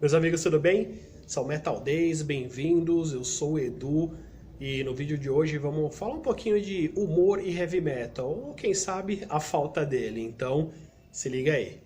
Meus amigos, tudo bem? São Metal Days, bem-vindos, eu sou o Edu e no vídeo de hoje vamos falar um pouquinho de humor e heavy metal, ou quem sabe a falta dele, então se liga aí.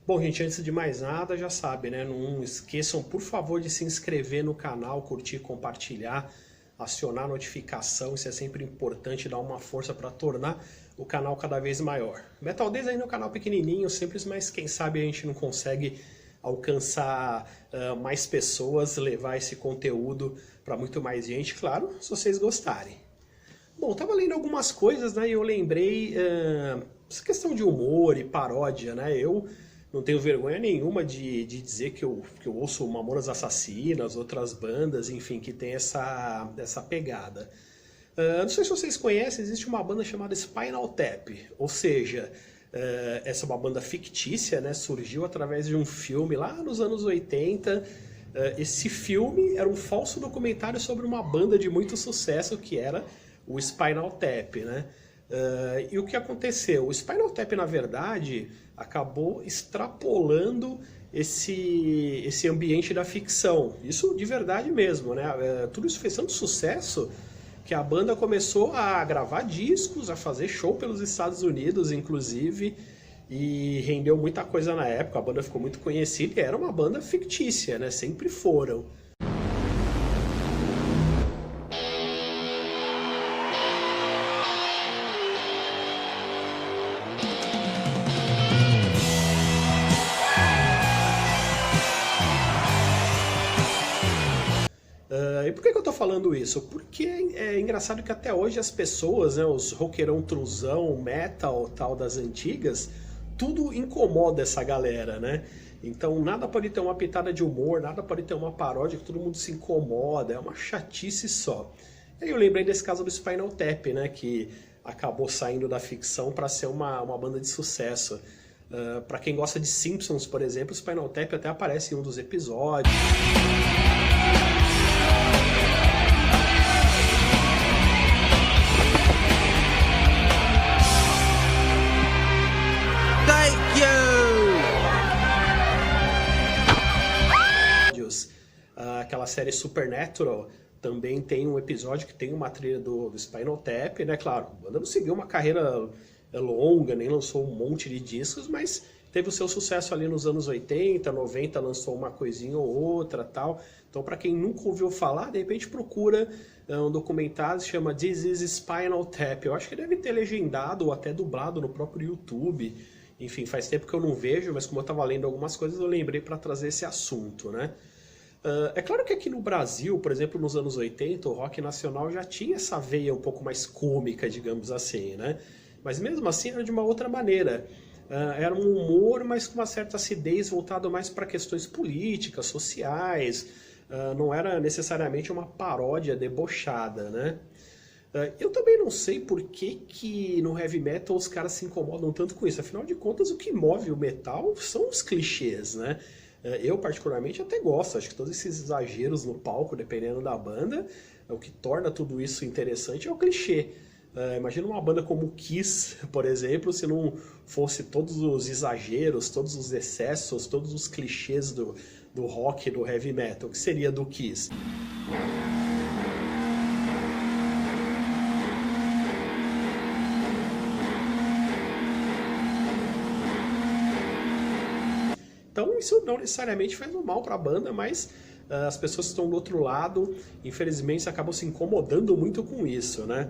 Bom, gente, antes de mais nada, já sabe, né? Não esqueçam, por favor, de se inscrever no canal, curtir, compartilhar, acionar a notificação, isso é sempre importante, dar uma força para tornar o canal cada vez maior. Metal Days ainda é um canal pequenininho, simples, mas quem sabe a gente não consegue alcançar mais pessoas, levar esse conteúdo para muito mais gente, claro, se vocês gostarem. Bom, tava lendo algumas coisas, né, e eu lembrei essa questão de humor e paródia, né, eu não tenho vergonha nenhuma de dizer que eu ouço Mamonas Assassinas, outras bandas, enfim, que tem essa pegada. Não sei se vocês conhecem, existe uma banda chamada Spinal Tap, ou seja, essa é uma banda fictícia, né, surgiu através de um filme lá nos anos 80. Esse filme era um falso documentário sobre uma banda de muito sucesso que era o Spinal Tap, né? E o que aconteceu? O Spinal Tap, na verdade, acabou extrapolando esse ambiente da ficção. Isso de verdade mesmo, né? Tudo isso fez tanto sucesso que a banda começou a gravar discos, a fazer show pelos Estados Unidos, inclusive, e rendeu muita coisa na época. A banda ficou muito conhecida e era uma banda fictícia, né? Sempre foram. E por que eu tô falando isso? Porque é engraçado que até hoje as pessoas, né, os roqueirão truzão, metal, tal das antigas, tudo incomoda essa galera, né? Então nada pode ter uma pitada de humor, nada pode ter uma paródia que todo mundo se incomoda, é uma chatice só. E aí eu lembrei desse caso do Spinal Tap, né, que acabou saindo da ficção para ser uma banda de sucesso. Para quem gosta de Simpsons, por exemplo, o Spinal Tap até aparece em um dos episódios. Aquela série Supernatural também tem um episódio que tem uma trilha do Spinal Tap, né? Claro, a banda não seguiu uma carreira longa, nem lançou um monte de discos, mas teve o seu sucesso ali nos anos 80, 90, lançou uma coisinha ou outra, tal. Então, para quem nunca ouviu falar, de repente procura um documentário que se chama This is Spinal Tap. Eu acho que deve ter legendado ou até dublado no próprio YouTube. Enfim, faz tempo que eu não vejo, mas como eu estava lendo algumas coisas, eu lembrei para trazer esse assunto, né? É claro que aqui no Brasil, por exemplo, nos anos 80, o rock nacional já tinha essa veia um pouco mais cômica, digamos assim, né? Mas mesmo assim era de uma outra maneira. Era um humor, mas com uma certa acidez voltado mais para questões políticas, sociais. Não era necessariamente uma paródia debochada, né? Eu também não sei por que no heavy metal os caras se incomodam tanto com isso. Afinal de contas, o que move o metal são os clichês, né? Eu particularmente até gosto, acho que todos esses exageros no palco, dependendo da banda, o que torna tudo isso interessante é o clichê. Imagina uma banda como Kiss, por exemplo, se não fosse todos os exageros, todos os excessos, todos os clichês do rock, do heavy metal, o que seria do Kiss? Então isso não necessariamente faz um mal para a banda, mas as pessoas que estão do outro lado, infelizmente, acabam se incomodando muito com isso, né?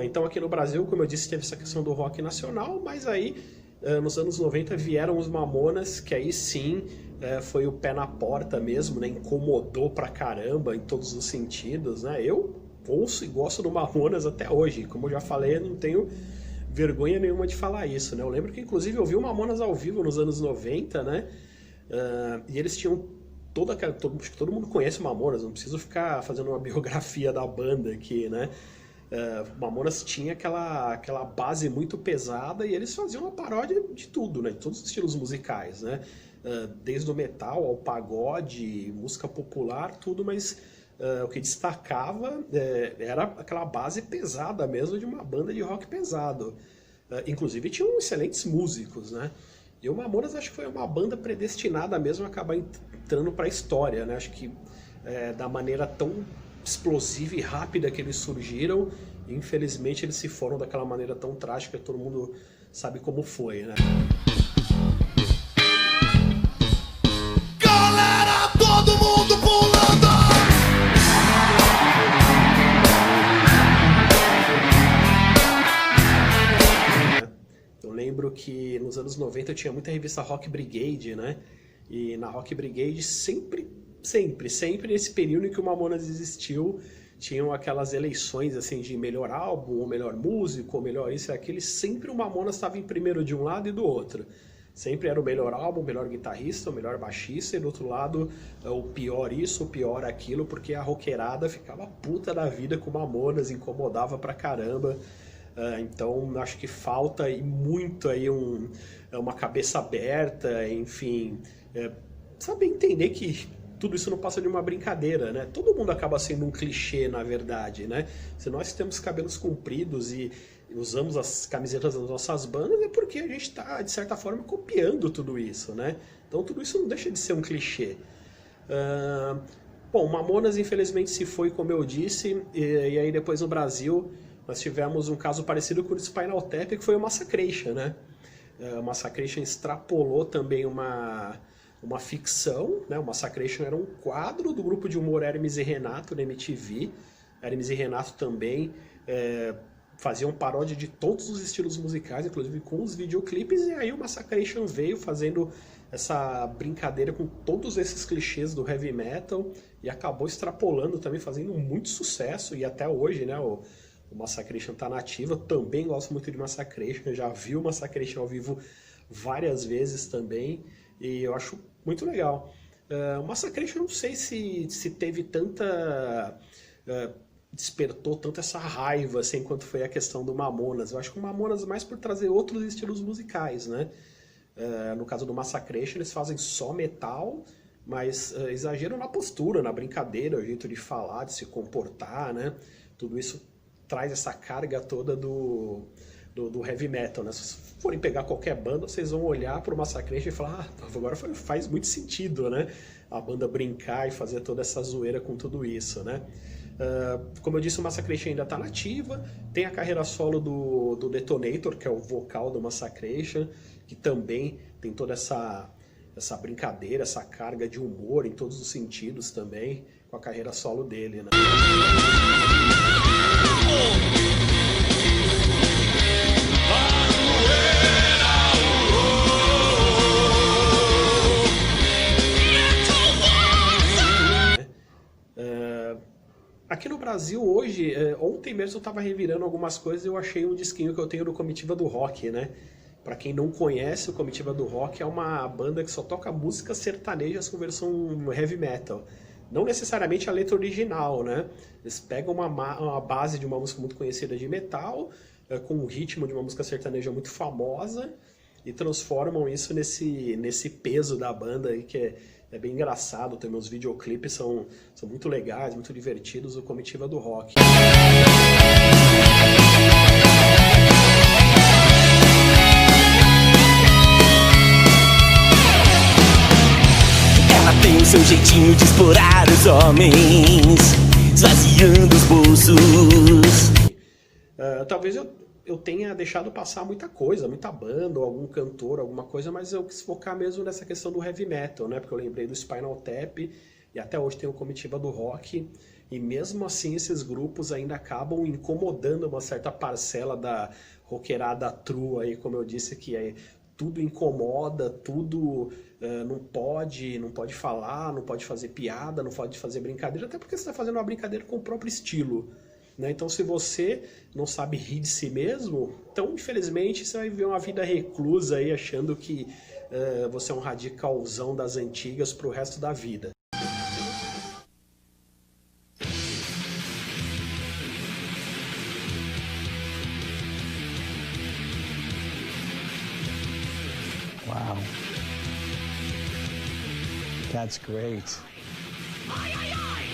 Então aqui no Brasil, como eu disse, teve essa questão do rock nacional, mas aí nos anos 90 vieram os Mamonas, que aí sim foi o pé na porta mesmo, né? Incomodou pra caramba em todos os sentidos, né? Eu ouço e gosto do Mamonas até hoje, como eu já falei, eu não tenho vergonha nenhuma de falar isso, né? Eu lembro que inclusive eu vi o Mamonas ao vivo nos anos 90, né? E eles tinham acho que todo mundo conhece o Mamonas, não preciso ficar fazendo uma biografia da banda aqui, né? Mamonas tinha aquela base muito pesada e eles faziam uma paródia de tudo, né? De todos os estilos musicais, né? Desde o metal ao pagode, música popular, tudo, mas o que destacava era aquela base pesada mesmo de uma banda de rock pesado. inclusive tinham excelentes músicos, né? E o Mamonas acho que foi uma banda predestinada mesmo a acabar entrando para a história, né? Acho que da maneira tão explosiva e rápida que eles surgiram, infelizmente eles se foram daquela maneira tão trágica que todo mundo sabe como foi, né? Galera, todo mundo pulando! Eu lembro que nos anos 90 tinha muita revista Rock Brigade, né? E na Rock Brigade sempre nesse período em que o Mamonas existiu, tinham aquelas eleições assim de melhor álbum, ou melhor músico, ou melhor isso e aquilo, sempre o Mamonas estava em primeiro de um lado e do outro. Sempre era o melhor álbum, o melhor guitarrista, o melhor baixista, e do outro lado o pior isso, o pior aquilo, porque a roqueirada ficava puta da vida com o Mamonas, incomodava pra caramba. Então acho que falta aí muito aí uma cabeça aberta, enfim, saber entender que tudo isso não passa de uma brincadeira, né? Todo mundo acaba sendo um clichê, na verdade, né? Se nós temos cabelos compridos e usamos as camisetas das nossas bandas, é porque a gente está, de certa forma, copiando tudo isso, né? Então tudo isso não deixa de ser um clichê. Bom, Mamonas infelizmente se foi, como eu disse, e aí depois no Brasil nós tivemos um caso parecido com o Spinal Tap, que foi o Massacration, né? O Massacration extrapolou também uma ficção, né? O Massacration era um quadro do grupo de humor Hermes e Renato na MTV. Hermes e Renato também faziam paródia de todos os estilos musicais, inclusive com os videoclipes, e aí o Massacration veio fazendo essa brincadeira com todos esses clichês do heavy metal e acabou extrapolando também, fazendo muito sucesso, e até hoje, né? O Massacration tá nativa, também gosto muito de Massacration, já vi o Massacration ao vivo várias vezes também, e eu acho muito legal. O Massacration, não sei se teve tanta... despertou tanto essa raiva, assim, quanto foi a questão do Mamonas. Eu acho que o Mamonas mais por trazer outros estilos musicais, né? No caso do Massacration, eles fazem só metal, mas exageram na postura, na brincadeira, o jeito de falar, de se comportar, né? Tudo isso traz essa carga toda do heavy metal, né? Se forem pegar qualquer banda, vocês vão olhar para o Massacration e falar, agora faz muito sentido, né? A banda brincar e fazer toda essa zoeira com tudo isso, né? Como eu disse, o Massacration ainda está nativa, tem a carreira solo do Detonator, que é o vocal do Massacration, que também tem toda essa brincadeira, essa carga de humor em todos os sentidos também, com a carreira solo dele, né? Aqui no Brasil hoje, ontem mesmo eu estava revirando algumas coisas e eu achei um disquinho que eu tenho do Comitiva do Rock, né? Pra quem não conhece, o Comitiva do Rock é uma banda que só toca músicas sertanejas com versão heavy metal. Não necessariamente a letra original, né? Eles pegam uma base de uma música muito conhecida de metal, com um ritmo de uma música sertaneja muito famosa, e transformam isso nesse peso da banda aí, que é bem engraçado. Também os videoclipes são muito legais, muito divertidos, o Comitiva do Rock. Ela tem o seu jeitinho de explorar os homens, esvaziando os bolsos. Talvez eu tenha deixado passar muita coisa, muita banda, ou algum cantor, alguma coisa, mas eu quis focar mesmo nessa questão do heavy metal, né? Porque eu lembrei do Spinal Tap, e até hoje tem o Comitiva do Rock, e mesmo assim esses grupos ainda acabam incomodando uma certa parcela da roqueirada true aí, como eu disse, que tudo incomoda, tudo não pode falar, não pode fazer piada, não pode fazer brincadeira, até porque você está fazendo uma brincadeira com o próprio estilo. Então, se você não sabe rir de si mesmo, então, infelizmente, você vai viver uma vida reclusa aí, achando que você é um radicalzão das antigas pro resto da vida. Wow. That's great. Ai, ai, ai!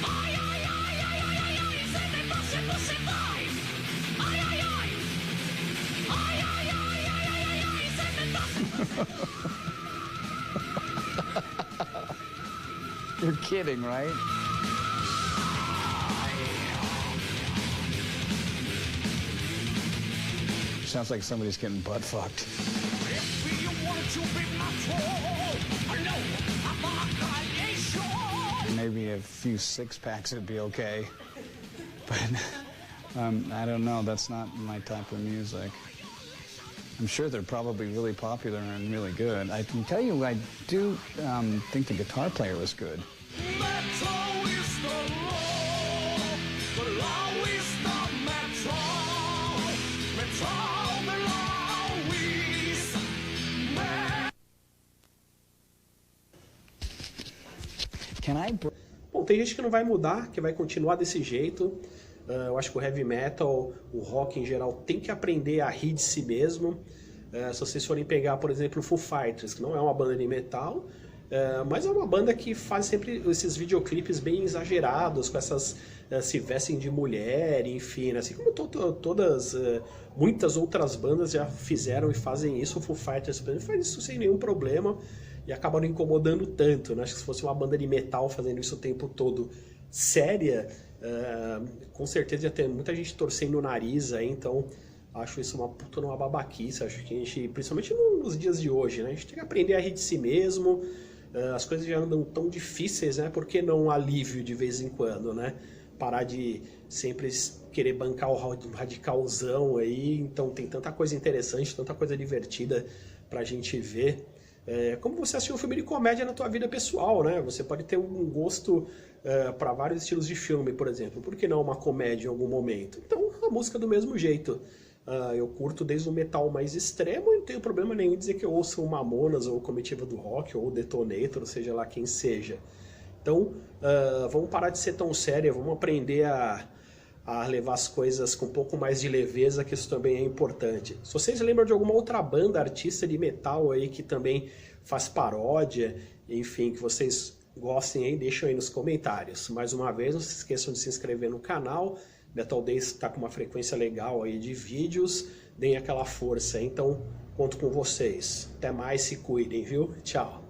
Ai, ai, ai, ai, ai, ai, ai! Sempre você vai! Ai, ai, ai! You're kidding, right? Sounds like somebody's getting butt fucked. If you want to be my troll, I know I'm a creation. Maybe a few six-packs would be okay. But I don't know. That's not my type of music. I'm sure they're probably really popular and really good. I can tell you, I do think the guitar player was good. Metal is the law. The law is the metal. Metal, the law is metal. Can I... Bom, tem gente que não vai mudar, que vai continuar desse jeito. Eu acho que o heavy metal, o rock em geral, tem que aprender a rir de si mesmo. Se vocês forem pegar, por exemplo, o Foo Fighters, que não é uma banda de metal, mas é uma banda que faz sempre esses videoclipes bem exagerados, com essas... se vestem de mulher, enfim, assim como todas, muitas outras bandas já fizeram e fazem isso. O Foo Fighters, por exemplo, faz isso sem nenhum problema e acaba não incomodando tanto, né? Acho que se fosse uma banda de metal fazendo isso o tempo todo, séria, com certeza ia ter muita gente torcendo o nariz aí, então acho isso uma puta uma babaquice. Acho que a gente, principalmente nos dias de hoje, né, a gente tem que aprender a rir de si mesmo. As coisas já andam tão difíceis, né? Por que não um alívio de vez em quando, né? Parar de sempre querer bancar o radicalzão aí. Então tem tanta coisa interessante, tanta coisa divertida pra gente ver. Como você assistir um filme de comédia na tua vida pessoal, né? Você pode ter um gosto para vários estilos de filme, por exemplo. Por que não uma comédia em algum momento? Então, a música do mesmo jeito. Eu curto desde o metal mais extremo e não tenho problema nenhum em dizer que eu ouço o Mamonas, ou Comitiva do Rock, ou o Detonator, seja lá quem seja. Então, vamos parar de ser tão sério, vamos aprender a levar as coisas com um pouco mais de leveza, que isso também é importante. Se vocês lembram de alguma outra banda, artista de metal aí que também faz paródia, enfim, que vocês gostem aí, deixam aí nos comentários. Mais uma vez, não se esqueçam de se inscrever no canal. Metal Days está com uma frequência legal aí de vídeos, deem aquela força, então conto com vocês. Até mais, se cuidem, viu? Tchau!